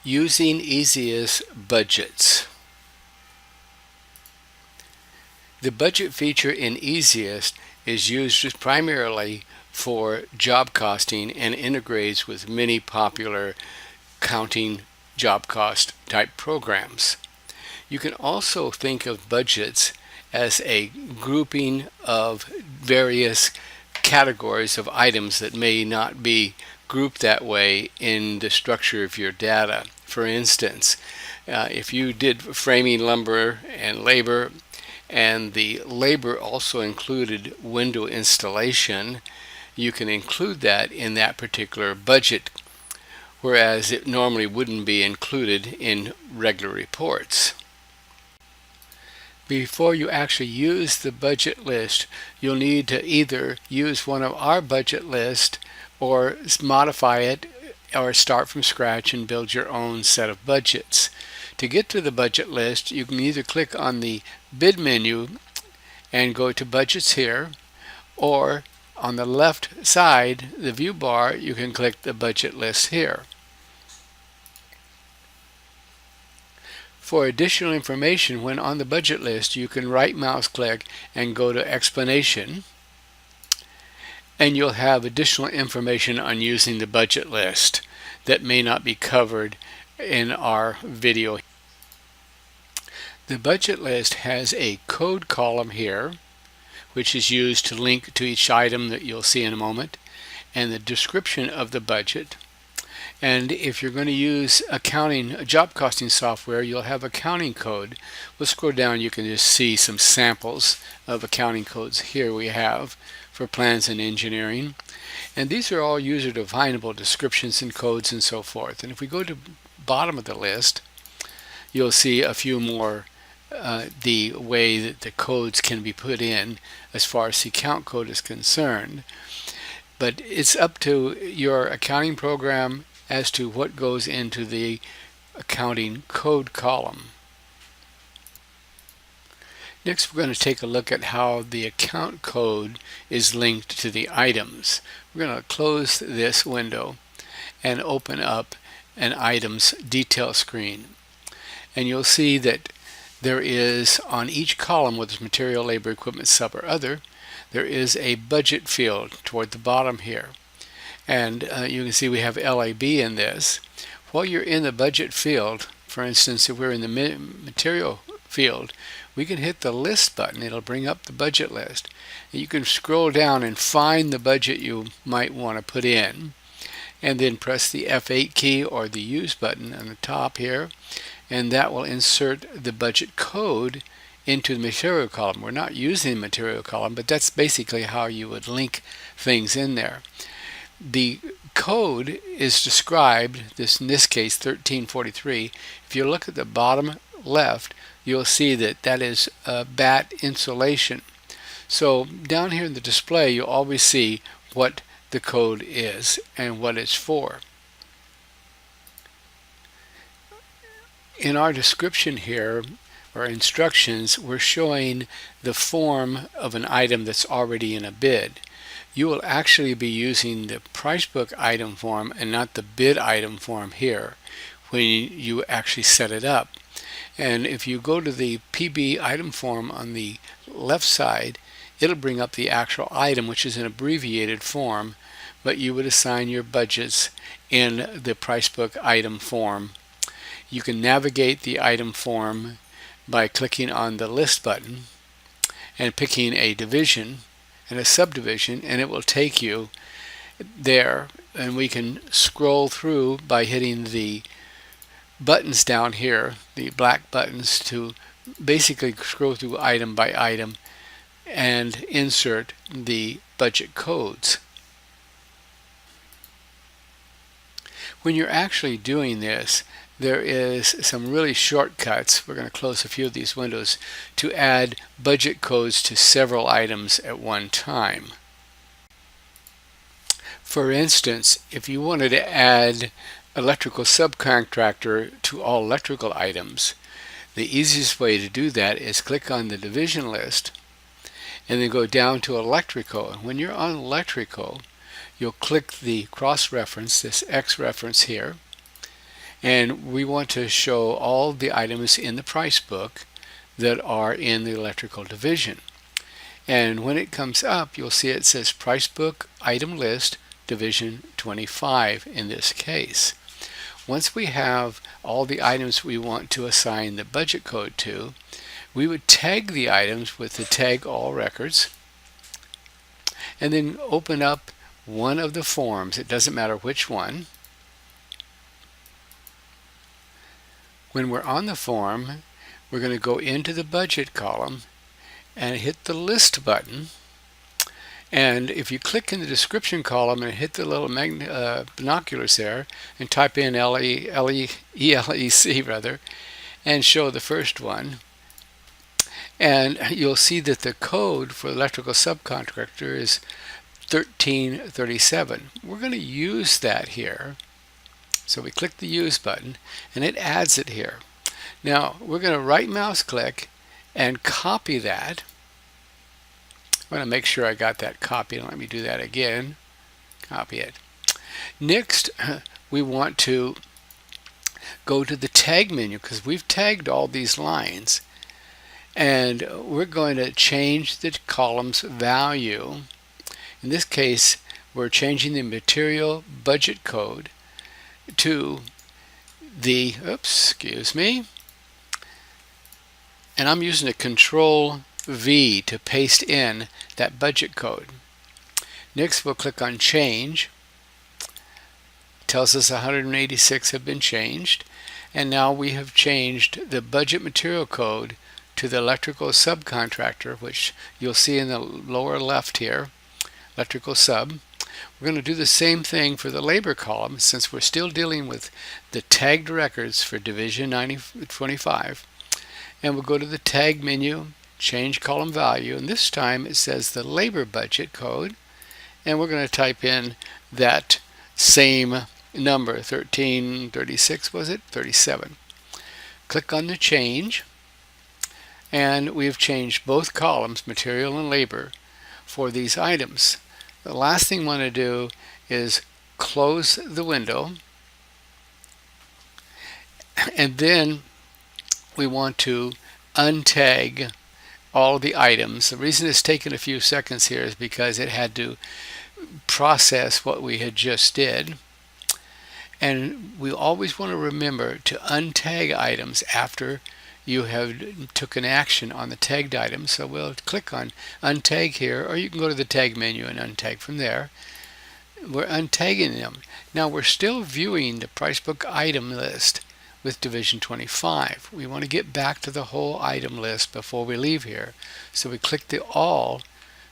Using EasyEst budgets. The budget feature in EasyEst is used primarily for job costing and integrates with many popular counting job cost type programs. You can also think of budgets as a grouping of various categories of items that may not be grouped that way in the structure of your data. For instance, if you did framing lumber and labor, and the labor also included window installation, you can include that in that particular budget, whereas it normally wouldn't be included in regular reports. Before you actually use the budget list, you'll need to either use one of our budget lists or modify it or start from scratch and build your own set of budgets. To get to the budget list, you can either click on the bid menu and go to budgets here, or on the left side, the view bar, you can click the budget list here. For additional information, when on the budget list, you can right mouse click and go to explanation, and you'll have additional information on using the budget list that may not be covered in our video. The budget list has a code column here, which is used to link to each item that you'll see in a moment, and the description of the budget. And if you're going to use job costing software, you'll have accounting code. We'll scroll down, you can just see some samples of accounting codes here we have for plans and engineering. And these are all user definable descriptions and codes and so forth. And if we go to bottom of the list, you'll see a few more the way that the codes can be put in as far as the account code is concerned. But it's up to your accounting program as to what goes into the accounting code column. Next, we're going to take a look at how the account code is linked to the items. We're going to close this window and open up an items detail screen. And you'll see that there is, on each column, whether it's material, labor, equipment, sub, or other, there is a budget field toward the bottom here. And you can see we have LAB in this. While you're in the budget field, for instance, if we're in the material field, we can hit the list button. It'll bring up the budget list. And you can scroll down and find the budget you might want to put in, and then press the F8 key or the use button on the top here, and that will insert the budget code into the material column. We're not using the material column, but that's basically how you would link things in there. The code is described, in this case 1343. If you look at the bottom left, you'll see that that is bat insulation. So down here in the display, you'll always see what the code is and what it's for. In our description here, or instructions, we're showing the form of an item that's already in a bid. You will actually be using the price book item form and not the bid item form here when you actually set it up. And if you go to the PB item form on the left side, it'll bring up the actual item, which is an abbreviated form, but you would assign your budgets in the price book item form. You can navigate the item form by clicking on the list button and picking a division and a subdivision, and it will take you there. And we can scroll through by hitting the buttons down here, the black buttons, to basically scroll through item by item and insert the budget codes. When you're actually doing this, there is some really shortcuts. We're going to close a few of these windows to add budget codes to several items at one time. For instance, if you wanted to add electrical subcontractor to all electrical items, the easiest way to do that is click on the division list and then go down to electrical. And when you're on electrical, you'll click the cross reference, this X reference here, and we want to show all the items in the price book that are in the electrical division. And when it comes up, you'll see it says price book item list division 25 in this case. Once we have all the items we want to assign the budget code to, we would tag the items with the tag all records, and then open up one of the forms. It doesn't matter which one. When we're on the form, we're going to go into the budget column and hit the list button. And if you click in the description column and hit the little binoculars there and type in ELEC rather, and show the first one, and you'll see that the code for electrical subcontractor is 1337. We're going to use that here. So we click the use button and it adds it here. Now we're going to right mouse click and copy that. I'm going to make sure I got that copied. Let me do that again. Copy it. Next, we want to go to the tag menu because we've tagged all these lines. And we're going to change the column's value. In this case, we're changing the material budget code to the, and I'm using a Control V to paste in that budget code. Next, we'll click on change. It tells us 186 have been changed, and now we have changed the budget material code to the electrical subcontractor, which you'll see in the lower left here, electrical sub. We're going to do the same thing for the labor column since we're still dealing with the tagged records for division 25. And we'll go to the tag menu, change column value, and this time it says the labor budget code, and we're going to type in that same number, 1336 was it? 37. Click on the change, and we've changed both columns, material and labor, for these items. The last thing we want to do is close the window, and then we want to untag all the items. The reason it's taken a few seconds here is because it had to process what we had just did. And we always want to remember to untag items after you have taken action on the tagged item. So we'll click on untag here, or you can go to the tag menu and untag from there. We're untagging them. Now we're still viewing the price book item list with division 25. We want to get back to the whole item list before we leave here. So we click the all,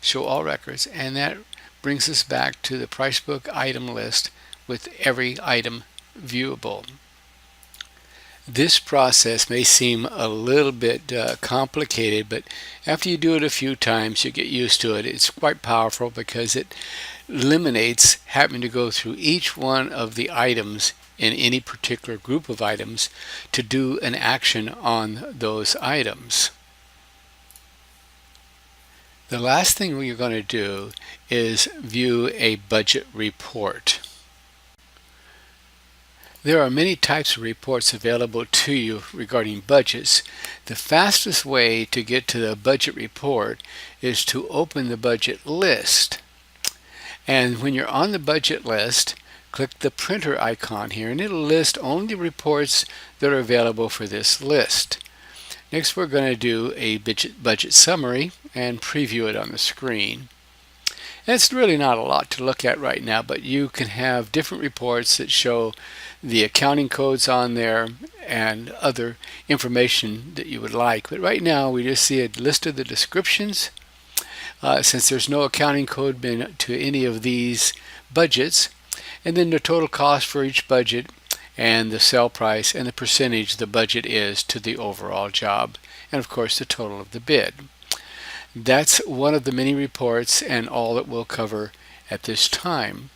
show all records, and that brings us back to the price book item list with every item viewable. This process may seem a little bit complicated, but after you do it a few times, you get used to it. It's quite powerful because it eliminates having to go through each one of the items in any particular group of items to do an action on those items. The last thing we're going to do is view a budget report. There are many types of reports available to you regarding budgets. The fastest way to get to the budget report is to open the budget list. And when you're on the budget list, click the printer icon here, and it'll list only the reports that are available for this list. Next, we're going to do a budget summary and preview it on the screen. And it's really not a lot to look at right now, but you can have different reports that show the accounting codes on there and other information that you would like. But right now, we just see a list of the descriptions. Since there's no accounting code been to any of these budgets, and then the total cost for each budget and the sell price and the percentage the budget is to the overall job, and of course the total of the bid. That's one of the many reports and all that we'll cover at this time.